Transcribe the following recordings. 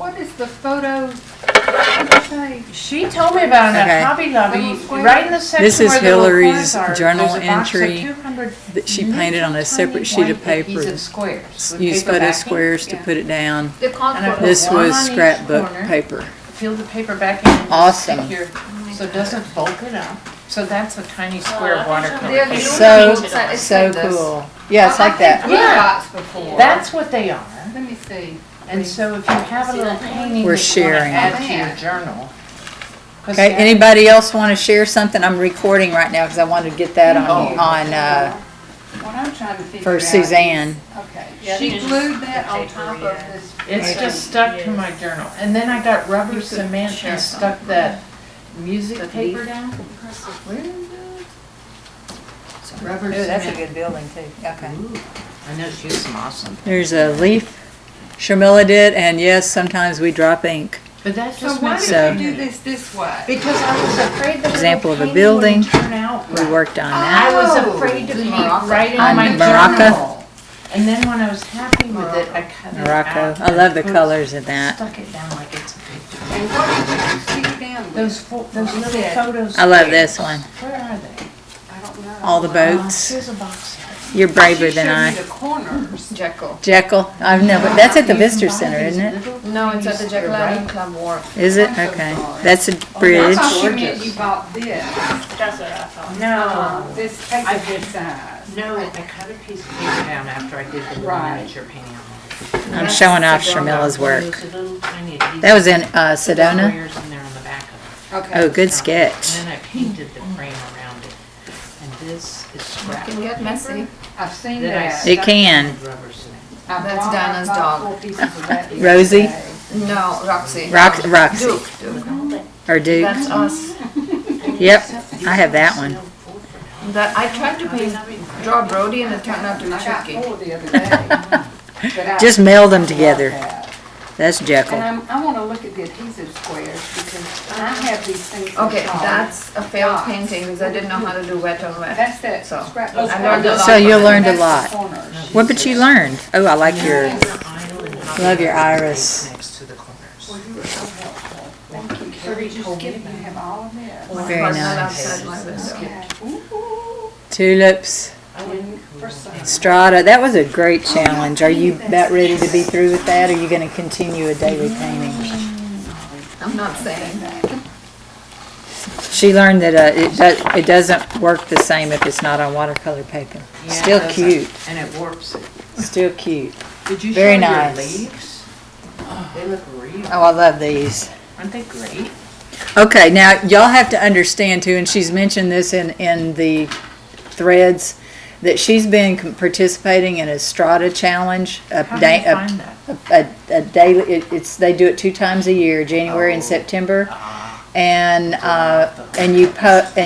What is the photo? What did you say? She told me about it Okay. at Hobby Lobby, right in the section This is where the little Hillary's corners are. journal There's a box of entry 200 that she painted on a little separate tiny sheet of white paper. adhesive squares with Use paper photo backing. squares to Yeah. put it down. The called And I for. put This one was on each scrapbook corner. paper. Peel the paper back in and just Awesome. stick your, so it doesn't bulk it up. So that's a tiny square watercolor They're paper. So, It's so like this. cool. Yeah, it's like that. Yeah. Before. That's what they are. Let me see. And so if you have a little painting We're that you want to sharing. add to your journal. 'cause Okay, see, I- anybody else want to share something? I'm recording right now because I wanted to get that on, What I'm trying to figure for out Suzanne. is- Okay, she glued that on top of this. It's just stuck to my journal. And then I got rubber cement share and stuck that music paper down. Where is it? Rubber Ooh, that's a cement. good building too. Okay. Ooh, I know she's some awesome. There's a leaf Sharmila did, and yes, sometimes we drop ink. But that So just why makes did So- it you do this way? because I was afraid the Example little of a painting wouldn't building. turn out We right. worked on I that. was Oh, afraid to the paint Morocco. right in On my Morocco. journal. And then when I was happy with it, I cut it Morocco. out. I love the and colors in that. Stuck it down like it's a picture. And what did you stick down with? Those little photos. I love this one. Where are they? I don't know. All the boats. Here's a box set. You're braver She than showed I. me the corners. Jekyll. Jekyll. I've never. That's at the You can Visitor buy Center, these isn't it? little No, it's at the things Jekyll that are Island right- Club Wharf. Is it? I'm so Okay. sorry. That's a I bridge. thought you meant Gorgeous. you bought this. That's what I thought. No. This I paper did- this size. No, I cut a piece of paper down after I did the little Right. miniature painting on it. I'm showing off So Sharmila's work. there's a little tiny adhesive That was in Sedona. squares in there on the back of it. Okay. Oh, good And sketch. then I painted the frame around it. And this is scrap. Can get messy. I've seen Then I that. It can. Rubber cement. I That's bought- Dinah's I bought dog. 4 pieces of that the other Rosie? day. No, Roxy. Roxy. Duke. Or Duke. That's us. Yep. I have that one. That I tried to paint, draw Brody and it turned out to be I got tricky. 4 the other day. But I Just meld them love together. that. That's Jekyll. And I want to look at the adhesive squares because I have these things. Okay, installed. that's a failed Dots. painting because I didn't know how to do wet on wet. That's that So, scrapbook. I learned a lot. So you from it. learned a That's the lot. corners. What but you learned? Oh, I like your. Love your iris. Next to the corners. Well, you were so helpful. Thank you. So did you skip, you have all of this? My Very partner nice. outside my window. Ooh. Tulips. And for summer. Strata. That was a great challenge. Are you about ready to be through with that? Or are you going to continue a daily painting? I'm not saying that. She learned that it doesn't work the same if it's not on watercolor paper. Yeah, Still it doesn't. cute. And it warps it. Still cute. Did you Very show nice. your leaves? They look real. Oh, I love these. Aren't they great? Okay, now y'all have to understand too, and she's mentioned this in the threads, that she's been participating in a Strata challenge. How do you find that? A daily. They do it 2 times a year, January and September, and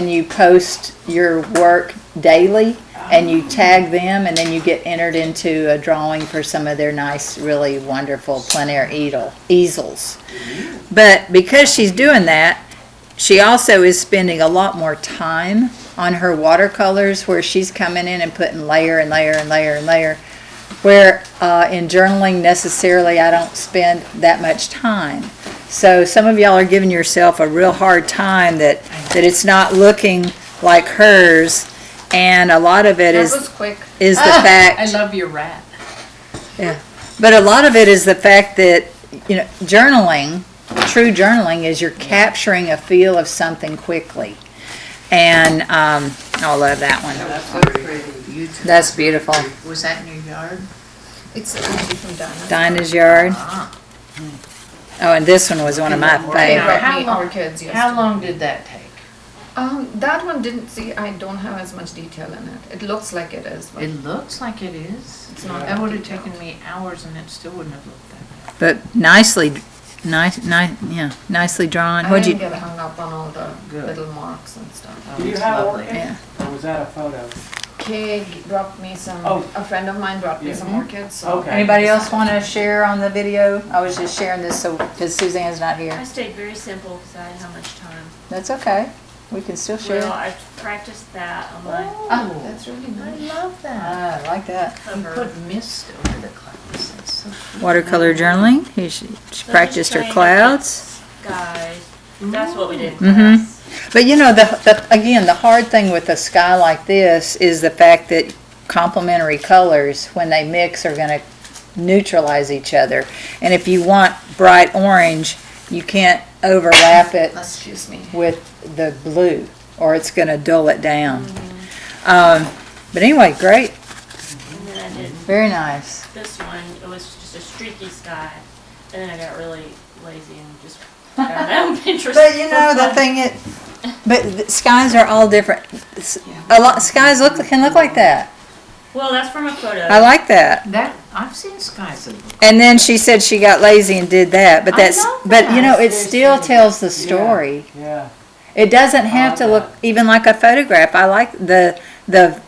you post your work daily, and you tag them, and then you get entered into a drawing for some of their nice, really wonderful plein air easels. But because she's doing that, she also is spending a lot more time on her watercolors, where she's coming in and putting layer and layer and layer and layer, where in journaling necessarily I don't spend that much time. So some of y'all are giving yourself a real hard time that it's not looking like hers, and a lot of it That was quick. is the fact. I love your rat. Yeah, but a lot of it is the fact that, you know, journaling, true journaling, is you're capturing a feel of something quickly. And I love that one. That's so pretty. That's beautiful. Was that in your yard? It's actually from Dinah. Dinah's yard. Ah. Oh, and this one was one of my They favorites. brought How me long- orchids yesterday. How long did that take? That one didn't see, I don't have as much detail in it. It looks like it is, but It looks like it is. It's not That would have detailed. taken me hours and it still wouldn't have looked that But nicely drawn. I What'd didn't you? get hung up on all the Good. little marks and stuff. bad. Do you It's have lovely. orchids? Yeah. Or was that a photo? Kay brought me some, Oh. a friend of mine brought me some orchids, so. Okay. Anybody else want to share on the video? I was just sharing this because Suzanne's not I here. stayed very simple because I didn't have much time. That's okay. We can still Well, share. I practiced that on my Oh, that's really I nice. love that. I like that. You cover. put mist over the clouds. That's Watercolor journaling. She So practiced her just clouds. Guys, that's what we did in Mhm. class. But you know, again, the hard thing with a sky like this is the fact that complementary colors, when they mix, are going to neutralize each other. And if you want bright orange, you can't overlap it Excuse me. with the blue, or it's going to dull it down. But anyway, great. And then I did Very nice. this one, it was just a streaky sky. And then I got really lazy and just got my own Pinterest. But you know, the thing is, but the skies are all different. A lot skies can look like that. Well, that's from a photo. I like that. That, I've seen skies that look. And then she said she got lazy and did that, but I that's, love but you know, that. it still tells the story. Yeah. It doesn't have to look even like a photograph. I like the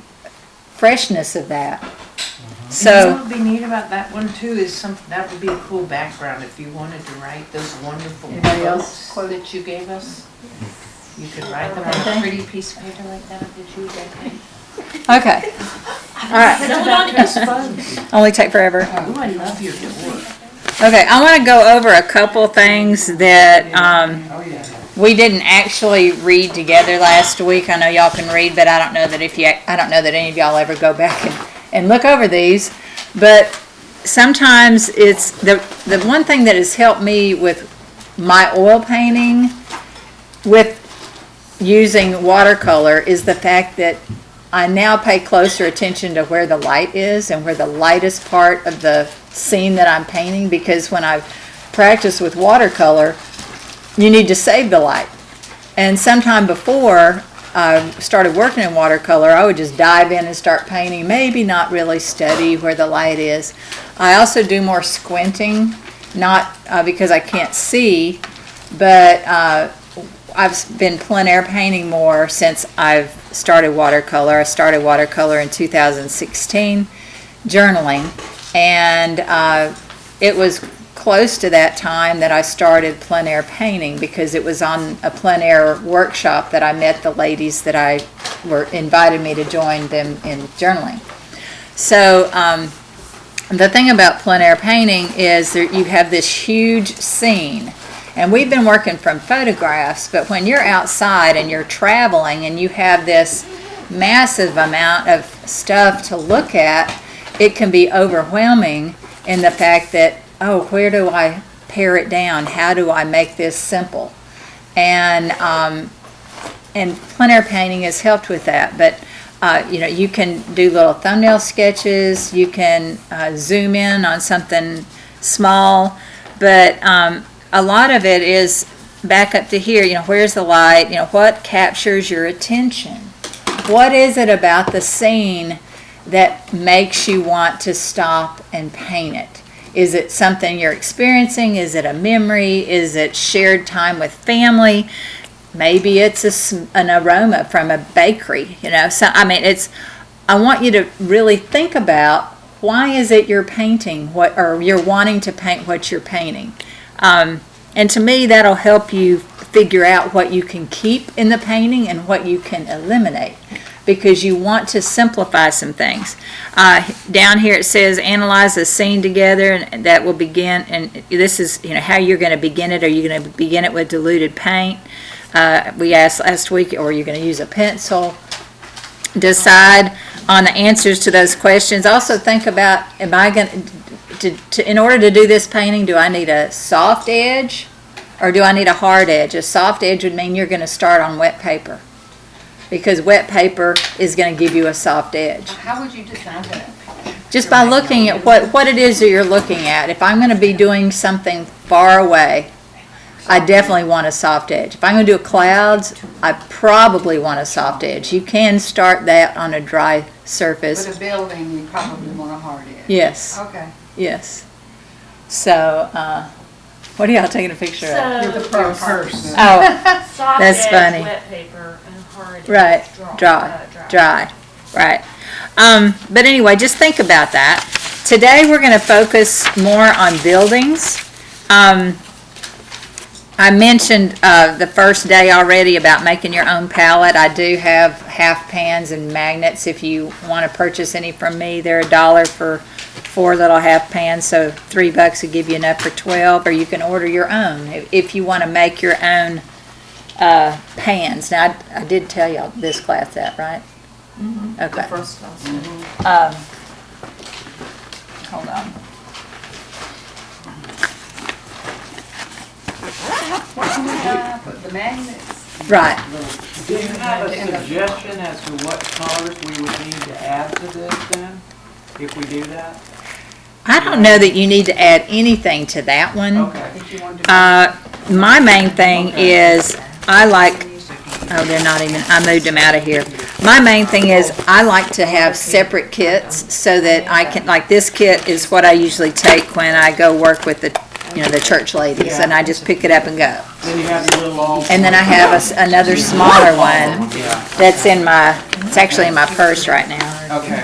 freshness of that. You know So, what would be neat about that one too is that would be a cool background if you wanted to write those wonderful Anybody else? quotes that you gave us. You could write them on a pretty piece of paper like that that you paint. okay. All right. It's fun. Only take forever. Ooh, I love your door. Okay, I want to go over a couple things that Oh, yeah. we didn't actually read together last week. I know y'all can read, but I don't know that any of y'all ever go back and look over these. But sometimes it's the one thing that has helped me with my oil painting with using watercolor is the fact that I now pay closer attention to where the light is and where the lightest part of the scene that I'm painting, because when I practice with watercolor, you need to save the light. And sometime before I started working in watercolor, I would just dive in and start painting, maybe not really study where the light is. I also do more squinting, not because I can't see, but I've been plein air painting more since I've started watercolor. I started watercolor in 2016, journaling, and it was close to that time that I started plein air painting, because it was on a plein air workshop that I met the ladies that invited me to join them in journaling. So the thing about plein air painting is that you have this huge scene. And we've been working from photographs, but when you're outside and you're traveling and you have this massive amount of stuff to look at, it can be overwhelming in the fact that, oh, where do I pare it down? How do I make this simple? And plein air painting has helped with that. But you know, you can do little thumbnail sketches. You can zoom in on something small, but a lot of it is back up to here, you know, where's the light, you know, what captures your attention? What is it about the scene that makes you want to stop and paint it? Is it something you're experiencing? Is it a memory? Is it shared time with family? Maybe it's an aroma from a bakery, you know. So, I mean, I want you to really think about, why is it you're painting or you're wanting to paint what you're painting? And to me, that'll help you figure out what you can keep in the painting and what you can eliminate, because you want to simplify some things. Down here it says analyze the scene together, and that will begin, and this is, you know, how you're going to begin it. Are you going to begin it with diluted paint? We asked last week, or are you going to use a pencil? Decide on the answers to those questions. Also think about, am I going to, in order to do this painting, do I need a soft edge or do I need a hard edge? A soft edge would mean you're going to start on wet paper, because wet paper is going to give you a soft edge. How would you decide that? Just by looking at what it is that you're looking at. If I'm going to be doing something far away, I definitely want a soft edge. If I'm going to do clouds, I probably want a soft edge. You can start that on a dry surface. With a building, you probably want a hard edge. Yes, Okay. yes. So, what are y'all taking a picture of? You're the So, pro person. Oh, soft That's edge, funny. wet paper, and hard edge, right, dry, right. But anyway, just think about that. Today we're going to focus more on buildings. I mentioned the first day already about making your own palette. I do have half pans and magnets. If you want to purchase any from me, they're $1 for 4 little half pans, so $3 would give you enough for 12. Or you can order your own if you want to make your own pans. Now I did tell y'all this class that, right? The Okay. first class. Hold on. The magnets. Right. Do you have a suggestion as to what colors we would need to add to this then, if we do that? I don't know that you need to add anything to that one. Okay. If you want to. My main thing is, I like, oh, they're not even, I moved them out of here. My main thing is, I like to have separate kits so that I can, like this kit is what I usually take when I go work with the, the church ladies, and I just pick it up and go. Then you have your little all. And then I have another smaller one Yeah, that's it's actually in my purse right now. okay.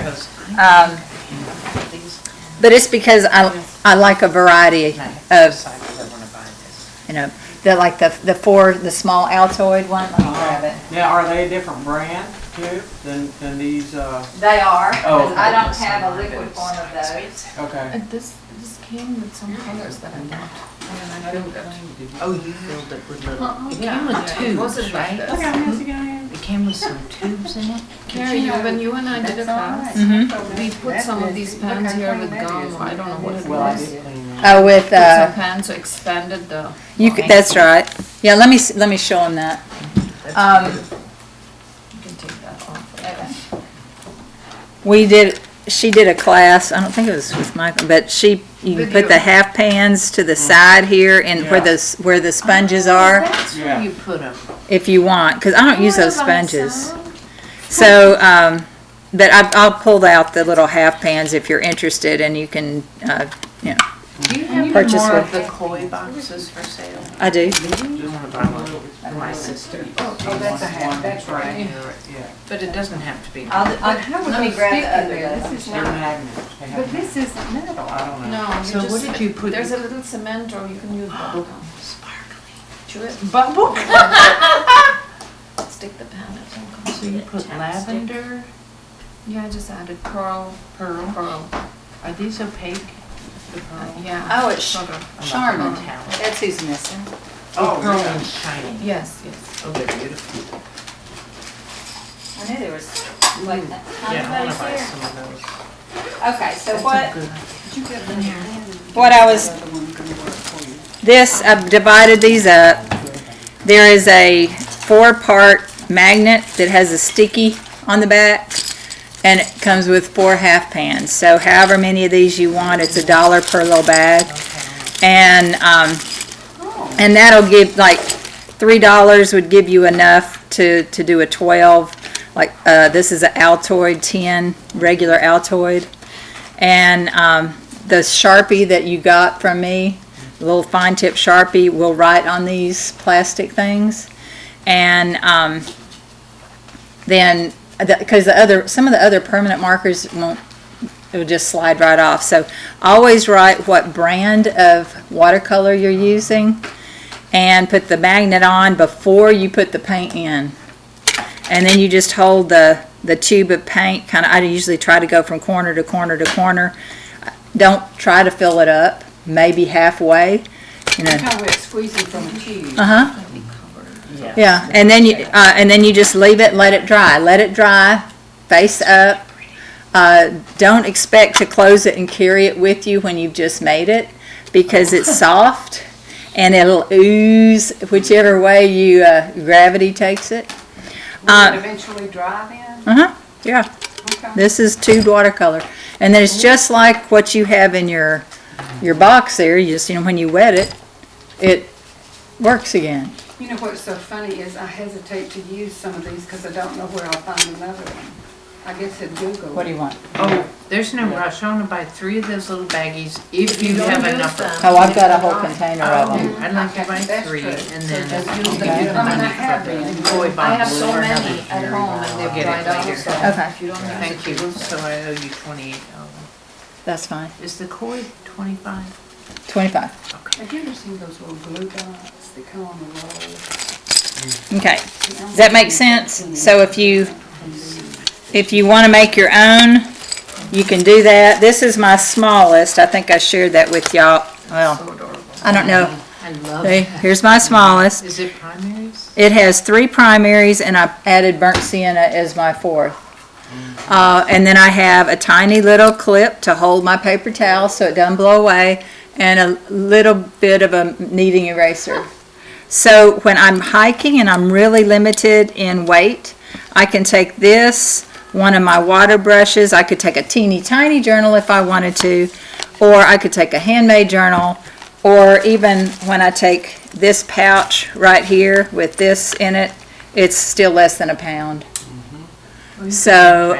But it's because I like a variety of, the small Altoid one. Let me grab it. Now, are they a different brand too than these, They are, Oh. I don't have a liquid form of those. okay. This came with some colors that I bought. And then I filled it. Oh, you filled it with little, it Yeah, came with it tubes, wasn't like right? this. It came with some tubes in it? Carrie, when you and I did a class, we put some of these pans here with gum, I don't know what it Well, I was. did clean that. Oh, with, Put some pans, so expanded the. that's right. Yeah, let me show them that. You can take that off. She did a class, I don't think it was with Michael, but you can With put you. the half pans to the side here and where the sponges are, That's where Yeah. you put them. if you want, because I don't use those sponges. So, but I'll pull out the little half pans if you're interested, and you can, Do you have Purchase more with- of the koi boxes for sale? I do. Just buy one. For my sister. Oh, that's a hat, that's right. Yeah, But it doesn't have to be. But how would let me those grab stick the in other there? one. This is they're not, magnets. They have but this isn't metal. I don't know. No, you So what just, did you put? there's a little cement or you can use bubble gum. Sparkly. Chew it, Bubble? stick the pan, it won't come. So you put lavender, Yeah, I just added pearl. Pearl. are these opaque? The pearl? Yeah. Oh, it's sort of. Charmin. Metallic. That's who's missing. Oh, pearl yeah. and shiny. Yes. Oh, they're beautiful. I knew there was like that. Yeah, I wanna buy some of those. Okay, so That's a good- what I was, I've divided these up. There is a 4-part magnet that has a sticky on the back, and it comes with 4 half pans. So however many of these you want, it's $1 per little bag. And that'll give, like, $3 would give you enough to do a 12. Like, this is an Altoid 10, regular Altoid. And the Sharpie that you got from me, the little fine tip Sharpie, will write on these plastic things. And then, because some of the other permanent markers it will just slide right off. So always write what brand of watercolor you're using and put the magnet on before you put the paint in. And then you just hold the tube of paint, I usually try to go from corner to corner to corner. Don't try to fill it up, maybe halfway. How we're squeezing from a tube. Uh-huh. Yeah, and then you just leave it, let it dry. Let it dry, face up. Don't expect to close it and carry it with you when you've just made it, because it's soft and it'll ooze whichever way gravity takes it. Will it eventually dry then? Yeah. Okay. This is tubed watercolor, and then it's just like what you have in your box there. You just when you wet it, it works again. You know what's so funny is I hesitate to use some of these because I don't know where I'll find another one. I guess at Google. What do you want? Oh, there's no rush. I want to buy 3 of those little baggies if you don't have use enough of them. them. Oh, I've got a whole container of them. I'd like to buy That's 3 true. and So then just use I'll them. give you the I mean, I money have for the been. koi box. I have so or many another at year. home and I'll they've get it dried out, later. so Okay. if you don't use it, Thank you. will So I owe you $28. That's fine. Is the koi 25? 25. Have you ever seen those little blue dots that come on the roll? Okay, does that make sense? So if you want to make your own, you can do that. This is my smallest. I think I shared that with y'all. Well, I don't know. I love See, that. here's my smallest. Is it primaries? It has 3 primaries, and I added burnt sienna as my 4th. And then I have a tiny little clip to hold my paper towel so it doesn't blow away, and a little bit of a kneading eraser. So when I'm hiking and I'm really limited in weight, I can take this, one of my water brushes. I could take a teeny tiny journal if I wanted to, or I could take a handmade journal, or even when I take this pouch right here with this in it, it's still less than a pound. So,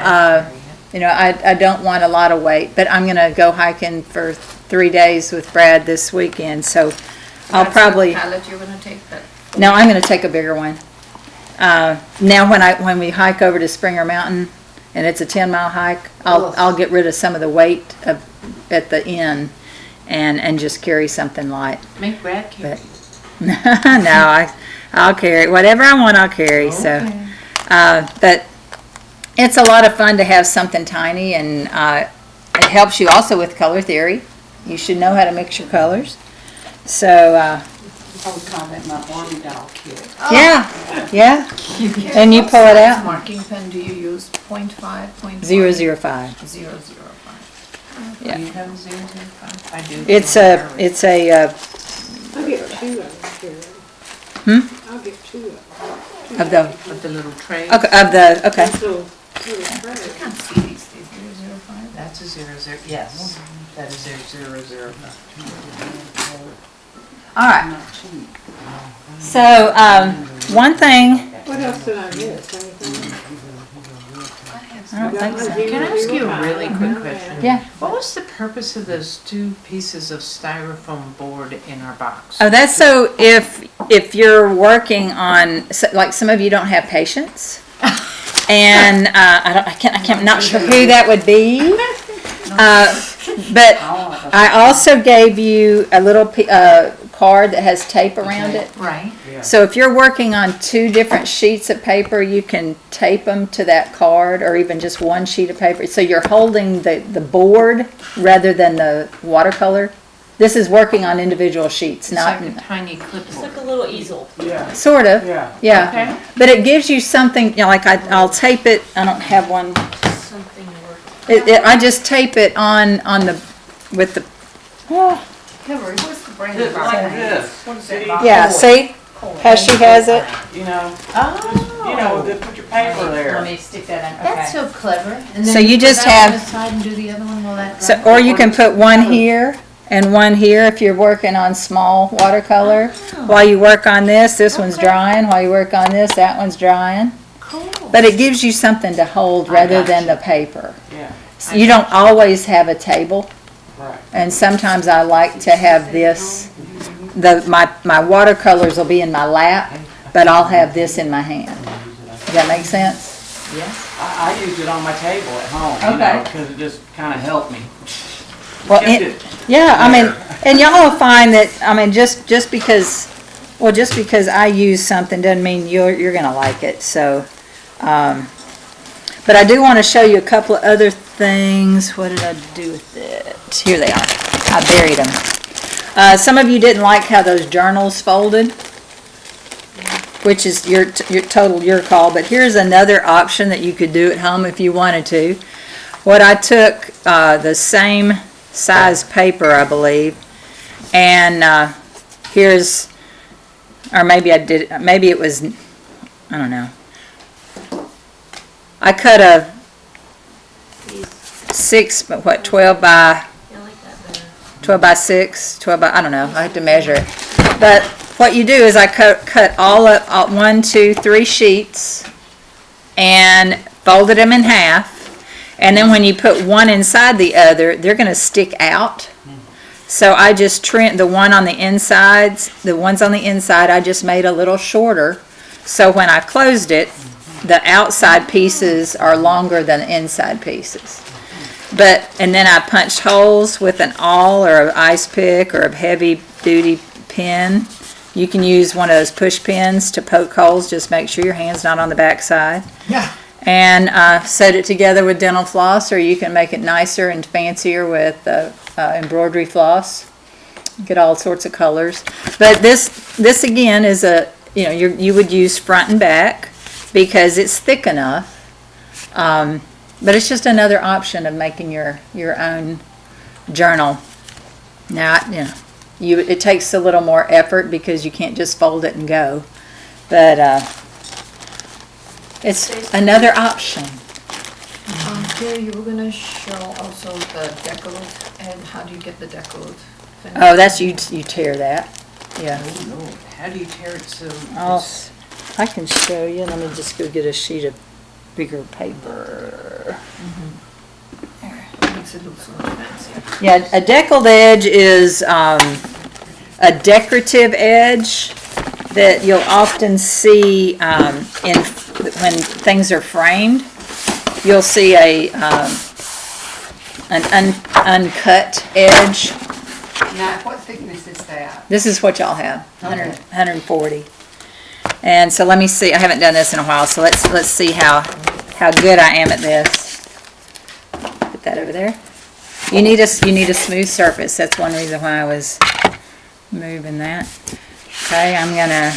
you know, I don't want a lot of weight, but I'm going to go hiking for 3 days with Brad this weekend, so I'll probably... That's the palette you're gonna take that? No, I'm going to take a bigger one. Now, when we hike over to Springer Mountain, and it's a 10-mile hike, I'll get rid of some of the weight at the end, and just carry something light. Make Brad carry. No, I'll carry whatever I want. I'll carry. So, but it's a lot of fun to have something tiny, and it helps you also with color theory. You should know how to mix your colors. So, I would call that my Barbie doll kit. yeah. And you pull it out. Marking pen do you use? 0.5, 0.1? 005. 0.005. Yeah. Do you have a 005? I do. It's a I'll get 2 of them, Carol. I'll get 2 of them. of the Of the little tray. okay. Little tray. I can't see these 0.05. That's a 00, yes. That is a 005. All right. So one thing. What else did I miss? Anything? I don't think so. Can I ask you a really quick question? Yeah. What was the purpose of those 2 pieces of styrofoam board in our box? Oh, that's so if you're working on, like, some of you don't have patience, and I'm not sure who that would be, but I also gave you a little card that has tape around it. Right. So if you're working on 2 different sheets of paper, you can tape them to that card, or even just one sheet of paper. So you're holding the board rather than the watercolor. This is working on individual sheets, It's not like a tiny It's clipboard. like a little easel. Yeah, sort of. yeah. Okay. But it gives you something, you know, like I'll tape it. I don't have one. Something work. I just tape it on the with the. Oh, Hillary, what's the brand Just of our like pen? this. What is See? that box? yeah. See how she has it. You know, Oh. they put your paper there. Let me stick that in. That's so clever. And So then you put just that on have- the side and do the other one while that So, dries? or you can put one here and one here if you're working on small watercolor. While you work on this one's drying. While you work on this, that one's drying. Cool. But it gives you something to hold rather than the paper. Yeah, So you don't always have a table, right. and sometimes I like to have this. My watercolors will be in my lap, but I'll have this in my hand. Does that make sense? Yes. I use it on my table at home, Okay. because it just kind of helped me. Well, Kept it- it Yeah, I mean, there. and y'all will find that, I mean, just because I use something doesn't mean you're gonna like it, so, but I do want to show you a couple of other things. What did I do with it? Here they are. I buried them. Some of you didn't like how those journals folded, which is your call, but here's another option that you could do at home if you wanted to. What I took, the same size paper, I believe, and here's, or maybe it was, I don't know. I cut a 12 by I like that better. 12 by 6, 12 by, I don't know, I have to measure it. But what you do is I cut all up, 1, 2, 3 sheets, and folded them in half. And then when you put one inside the other, they're going to stick out. So I just trimmed the ones on the inside, I just made a little shorter. So when I closed it, the outside pieces are longer than the inside pieces. and then I punched holes with an awl or an ice pick or a heavy duty pen. You can use one of those push pins to poke holes. Just make sure your hand's not on the back side. Yeah. And set it together with dental floss, or you can make it nicer and fancier with embroidery floss. Get all sorts of colors. But this again is you would use front and back because it's thick enough. But it's just another option of making your own journal. Now, it takes a little more effort because you can't just fold it and go. But it's another option. Here you were gonna show also the decollete, and how do you get the decollete finished? Oh, that's you tear that. Yeah. Oh, no. How do you tear it so I can show you. Let me just go get a sheet of bigger paper. Makes it look so fancy. Yeah, a deckled edge is a decorative edge that you'll often see when things are framed. You'll see an uncut edge. Now, what thickness is that? This is what y'all have, 140. And so let me see. I haven't done this in a while, so let's see how good I am at this. Put that over there. You need a smooth surface. That's one reason why I was moving that. Okay, I'm gonna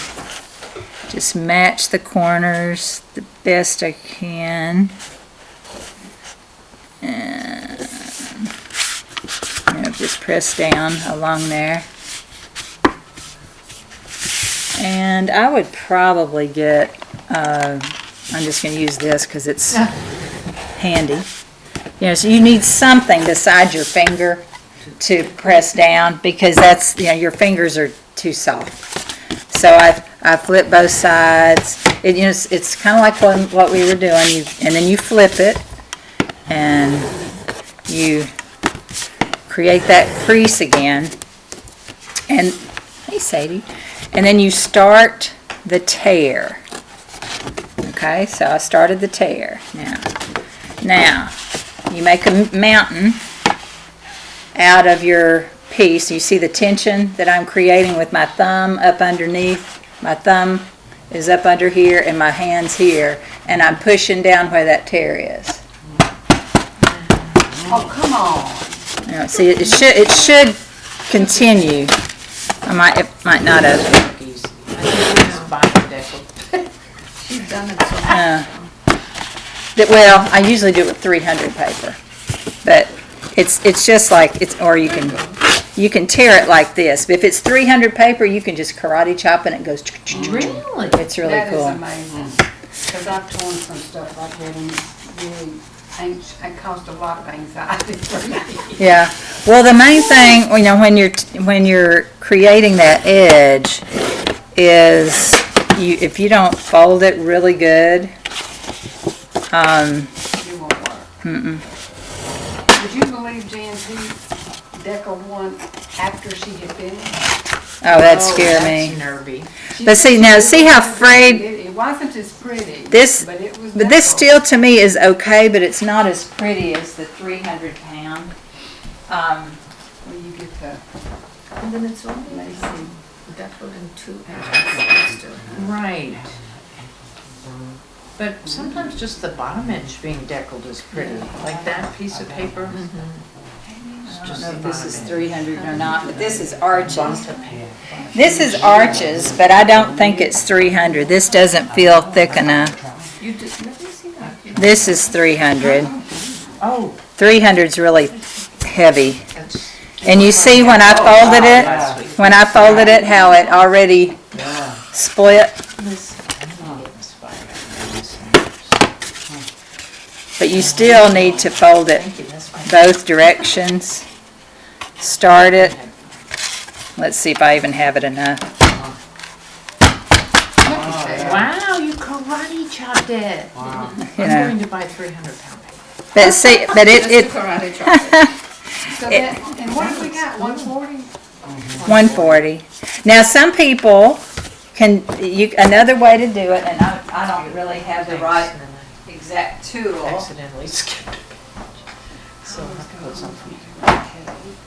just match the corners the best I can. And just press down along there. And I would probably get, I'm just going to use this because it's handy. So you need something besides your finger to press down because that's, your fingers are too soft. So I flip both sides. It's kind of like what we were doing. And then you flip it and you create that crease again. And, hey Sadie. And then you start the tear. Okay, so I started the tear. Now, you make a mountain out of your piece. You see the tension that I'm creating with my thumb up underneath. My thumb is up under here and my hand's here. And I'm pushing down where that tear is. Oh, come on. See, it should continue. It might not have. She's done it so Well, I usually do it with 300 paper, but it's just like or you can tear it like this. But if it's 300 paper, you can just karate chop and it goes. Really? It's really That cool. is amazing. Because I've torn some stuff like that and really, it caused a lot of anxiety for me. Yeah. Well, the main thing, when you're creating that edge, is if you don't fold it really good, It won't work. Would you believe Jan, she deckled one after she had finished? oh, that'd scare me. That's nervy. But see how frayed It wasn't as pretty. this. But it was But this deckled. still to me is okay, but it's not as pretty as the 300 pound. Well, you get the And then it's only lacy. deckled in 2 edges. Still. Right. But sometimes just the bottom edge being deckled is pretty, like that piece of paper. I don't know if this is 300 or not, but this is arches. This is arches, but I don't think it's 300. This doesn't feel thick enough. You just, let me see that. This is 300. Oh, 300 is really heavy. that's, And you see when I folded it, how it already split. But you still need to fold it both directions. Start it. Let's see if I even have it enough. wow, you karate chopped it. I'm going to buy 300 pound paper. But see, but it Karate chop. So that, and what have we got, 140? 140. Now some people another way to do it, and I don't really have the right exact tool. Accidentally skipped a page. still have to put something.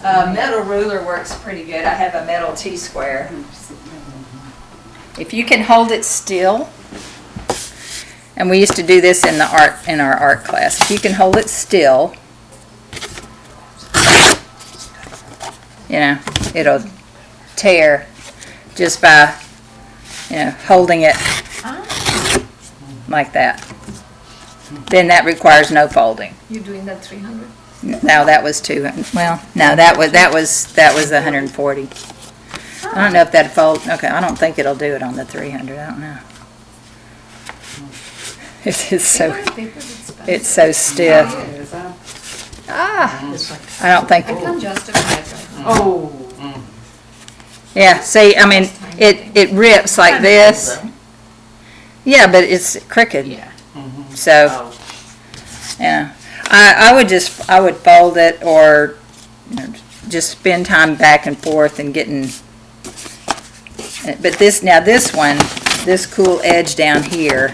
Metal ruler works pretty good. I have a metal T-square. If you can hold it still, and we used to do this in our art class. If you can hold it still, you know, it'll tear just by, you know, holding it like that. Then that requires no folding. You're doing that 300? No, that was 200. Well, no, that was 140. I don't know if that'd fold. Okay, I don't think it'll do it on the 300. I don't know. It's so stiff. I don't think. I can justify it right now. Oh. Yeah. See, I mean, it rips like this. Yeah, but it's crooked. Yeah. So, Oh. yeah. I would fold it, or you know, just spend time back and forth and getting. But this one, this cool edge down here,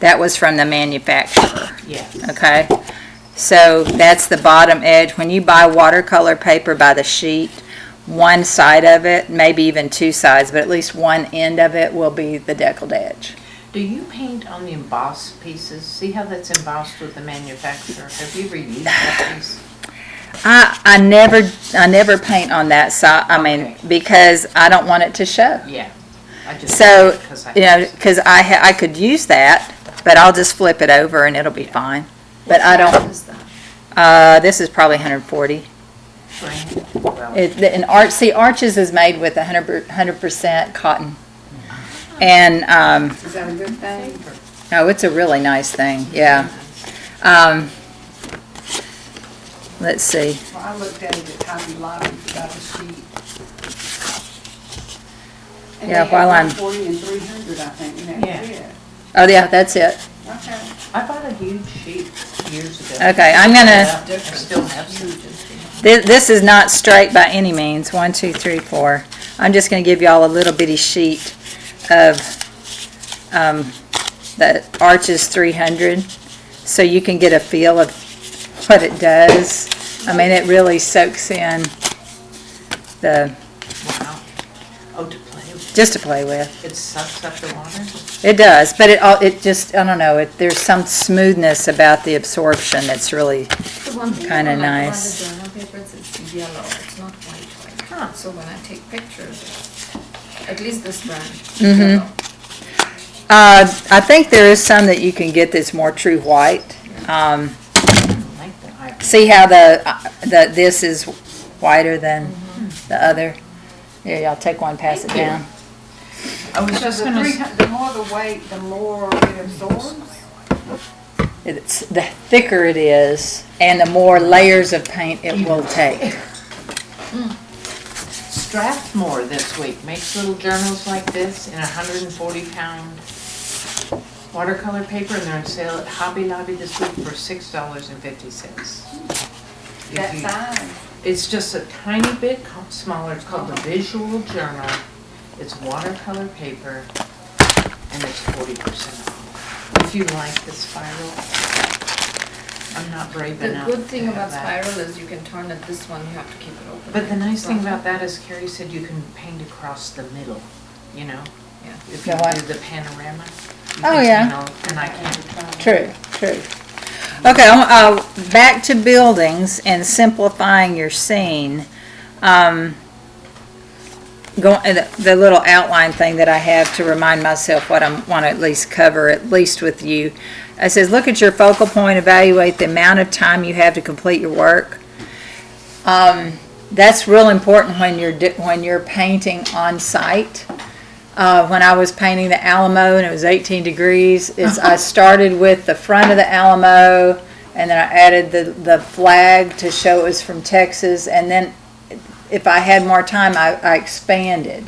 that was from the manufacturer. Yes. Okay, so that's the bottom edge. When you buy watercolor paper by the sheet, one side of it, maybe even two sides, but at least one end of it will be the deckled edge. Do you paint on the embossed pieces? See how that's embossed with the manufacturer? Have you ever used that piece? I never paint on that side. I mean, Okay. because I don't want it to show. Yeah. I just So, because you know, because I could use that, but I'll just flip it over and it'll be fine. But I What don't. is that? This is probably 140. well, And Arches is made with 100% cotton. And Is that a good thing? oh, it's a really nice thing. Yeah. Let's see. Well, I looked at it at Hobby Lobby about the sheet. And Yeah, they while had I'm- 140 and 300, I think, and that was Yeah. it. Oh yeah, that's it. Okay. I bought a huge sheet years ago. Okay, I'm gonna. I still have some. This is not straight by any means. 1, 2, 3, 4. I'm just gonna give y'all a little bitty sheet of the Arches 300, so you can get a feel of what it does. I mean, it really soaks in the Wow. Oh, to play with. just to play with. It sucks up the water? It does, but it just, I don't know, there's some smoothness about the absorption that's really, The one thing Kinda I like nice. about the journal papers, it's yellow, it's not white. Huh. So when I take pictures, at least this brand, Mhm. yellow. I think there is some that you can get that's more true white. I like that. See how this is whiter than the other? Here, y'all take one, pass it down. I was So just the gonna, 300, the more the weight, the more it absorbs? The thicker it is, and the more layers of paint it will take. Strathmore this week makes little journals like this in 140-pound watercolor paper, and they're on sale at Hobby Lobby this week for $6.50. That If you- size? It's just a tiny bit smaller. It's called the Visual Journal. It's watercolor paper, and it's 40% off. If you like the spiral, I'm not brave The enough. good thing to about have that. spiral is you can turn it, this one, you have to keep it open. But the nice thing about that is Carrie said you can paint across the middle, you know? Yeah. If you The what? do the panorama. you Oh, can yeah. paint all- And I can't. True. Okay, back to buildings and simplifying your scene. The little outline thing that I have to remind myself what I want to at least cover, at least with you. It says, look at your focal point, evaluate the amount of time you have to complete your work. That's real important when you're painting on site. When I was painting the Alamo and it was 18 degrees, I started with the front of the Alamo, and then I added the flag to show it was from Texas, and then if I had more time, I expanded.